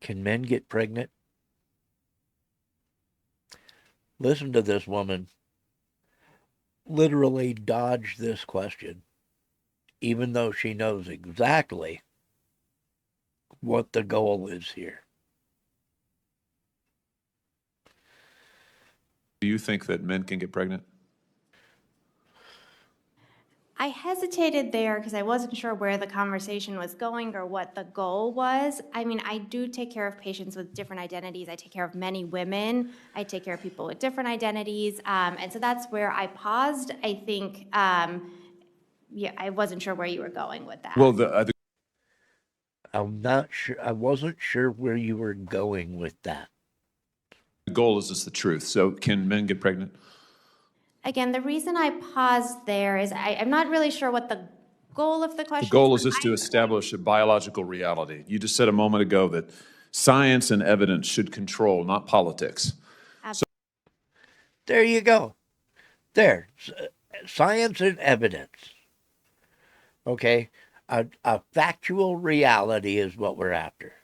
Can men get pregnant? Listen to this woman literally dodge this question, even though she knows exactly what the goal is here. Do you think that men can get pregnant? I hesitated there because I wasn't sure where the conversation was going or what the goal was. I mean, I do take care of patients with different identities. I take care of many women. I take care of people with different identities. And so that's where I paused. I think, yeah, I wasn't sure where you were going with that. Well, the I'm not sure. I wasn't sure where you were going with that. goal is just the truth. So can men get pregnant? Again, the reason I paused there is I'm not really sure what the goal of the The question goal is just to establish a biological reality. You just said a moment ago that science and evidence should control, not politics. There you go. There. Science and evidence. Okay? A factual reality is what we're after.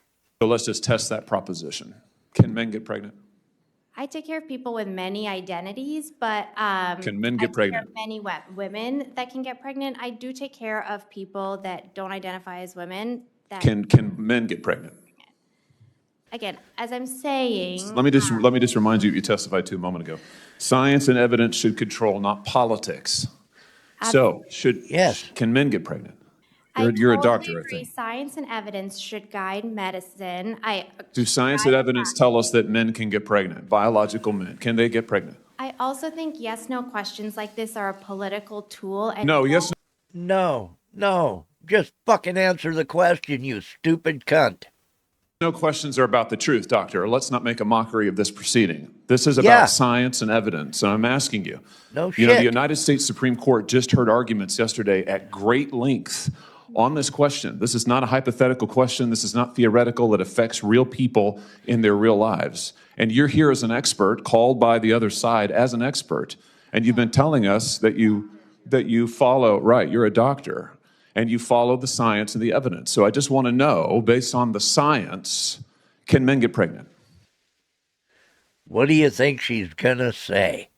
So let's just test that proposition. Can men get pregnant? I take care of people with many identities, but Can men I get take care pregnant? of many women that can get pregnant. I do take care of people that don't identify as women. That Can men get pregnant? again, as I'm saying, Let me just remind you what you testified to a moment ago. Science and evidence should control, not politics. So Yes. can men get pregnant? I You're a totally doctor, I agree. think. Science and evidence should guide medicine. Do science and evidence tell us that men can get pregnant? Biological men, can they get pregnant? I also think yes/no questions like this are a political tool. And No, yes, No. Just fucking answer the question, you stupid cunt. no questions are about the truth, doctor. Let's not make a mockery of this proceeding. This is about Yeah. science and evidence, and I'm asking you. No You know, the shit. United States Supreme Court just heard arguments yesterday at great length on this question. This is not a hypothetical question. This is not theoretical. It affects real people in their real lives. And you're here as an expert, called by the other side as an expert, and you've been telling us that you follow, right, you're a doctor, and you follow the science and the evidence. So I just want to know, based on the science, can men get pregnant? What do you think she's gonna say?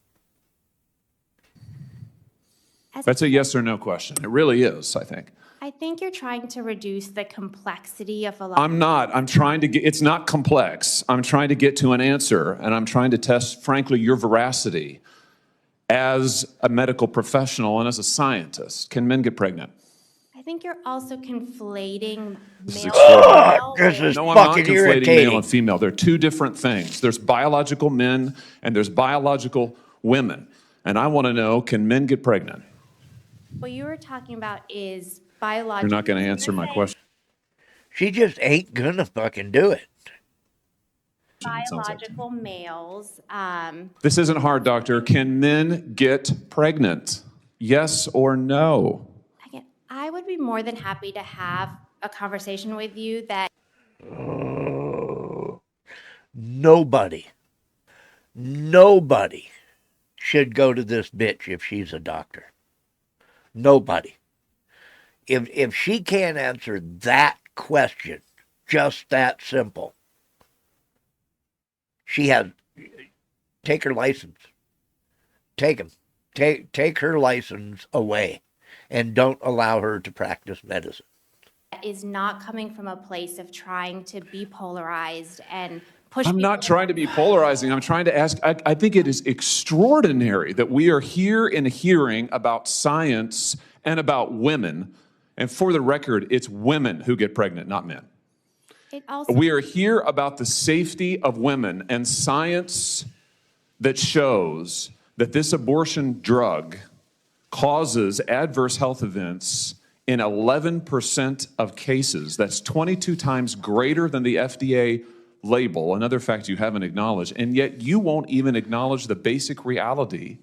That's a yes or no question. It really is, I think. I think you're trying to reduce the complexity of a lot. I'm not. I'm trying to get, it's not complex. I'm trying to get to an answer, and I'm trying to test, frankly, your veracity as a medical professional and as a scientist. Can men get pregnant? I think you're also conflating This is male extraordinary. and This female is No, I'm not fucking conflating male irritating. and female. They're two different things. There's biological men and there's biological women. And I want to know, can men get pregnant? What you were talking about is biological. You're not going to answer my question. She just ain't gonna fucking do it. It sounds like to me. Biological males. This isn't hard, doctor. Can men get pregnant? Yes or no? Again, I would be more than happy to have a conversation with you that Nobody should go to this bitch if she's a doctor. Nobody. If she can't answer that question, just that simple, she has take her license. Take him. Take her license away, and don't allow her to practice medicine. is not coming from a place of trying to be polarized and push I'm not trying to be polarizing. I'm trying to ask. I think it is extraordinary that we are here in a hearing about science and about women. And for the record, it's women who get pregnant, not men. It also We are here about the safety of women and science that shows that this abortion drug causes adverse health events in 11% of cases. That's 22 times greater than the FDA label, another fact you haven't acknowledged, and yet you won't even acknowledge the basic reality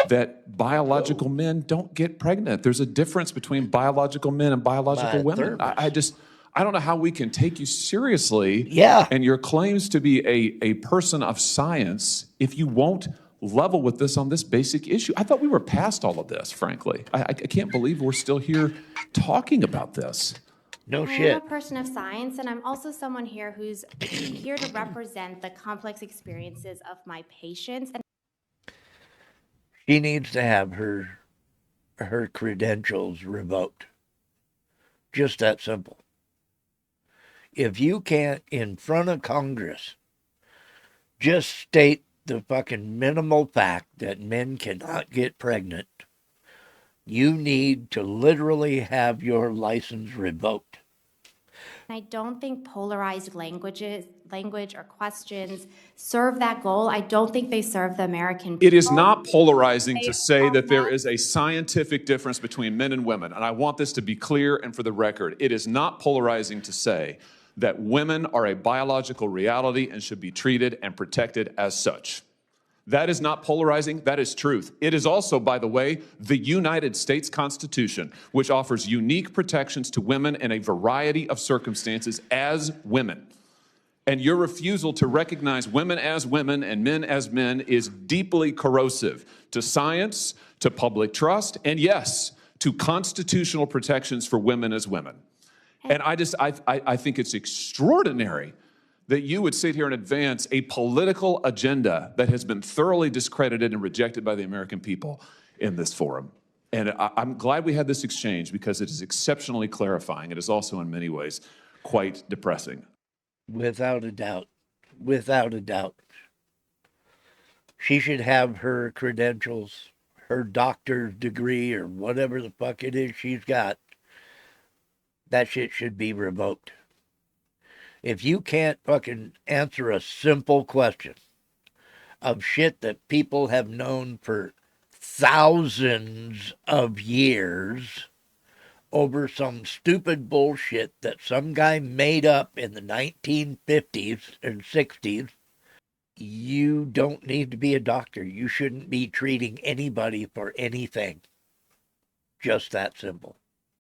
that biological men don't get pregnant. There's a difference between biological men and biological My women. thermos. I don't know how we can take you seriously Yeah. and your claims to be a person of science if you won't level with this on this basic issue. I thought we were past all of this, frankly. I can't believe we're still here talking about this. No I am shit. a person of science, and I'm also someone here who's here to represent the complex experiences of my patients. And She needs to have her credentials revoked. Just that simple. If you can't, in front of Congress, just state the fucking minimal fact that men cannot get pregnant, you need to literally have your license revoked. I don't think polarized language or questions serve that goal. I don't think they serve the American people. It is not polarizing They to say are that there not- is a scientific difference between men and women. And I want this to be clear and for the record. It is not polarizing to say that women are a biological reality and should be treated and protected as such. That is not polarizing, that is truth. It is also, by the way, the United States Constitution, which offers unique protections to women in a variety of circumstances as women. And your refusal to recognize women as women and men as men is deeply corrosive to science, to public trust, and yes, to constitutional protections for women as women. And I think it's extraordinary that you would sit here and advance a political agenda that has been thoroughly discredited and rejected by the American people in this forum. And I'm glad we had this exchange because it is exceptionally clarifying. It is also in many ways quite depressing. Without a doubt. Without a doubt. She should have her credentials, her doctor's degree, or whatever the fuck it is she's got. That shit should be revoked. If you can't fucking answer a simple question of shit that people have known for thousands of years over some stupid bullshit that some guy made up in the 1950s and 60s, you don't need to be a doctor. You shouldn't be treating anybody for anything. Just that simple.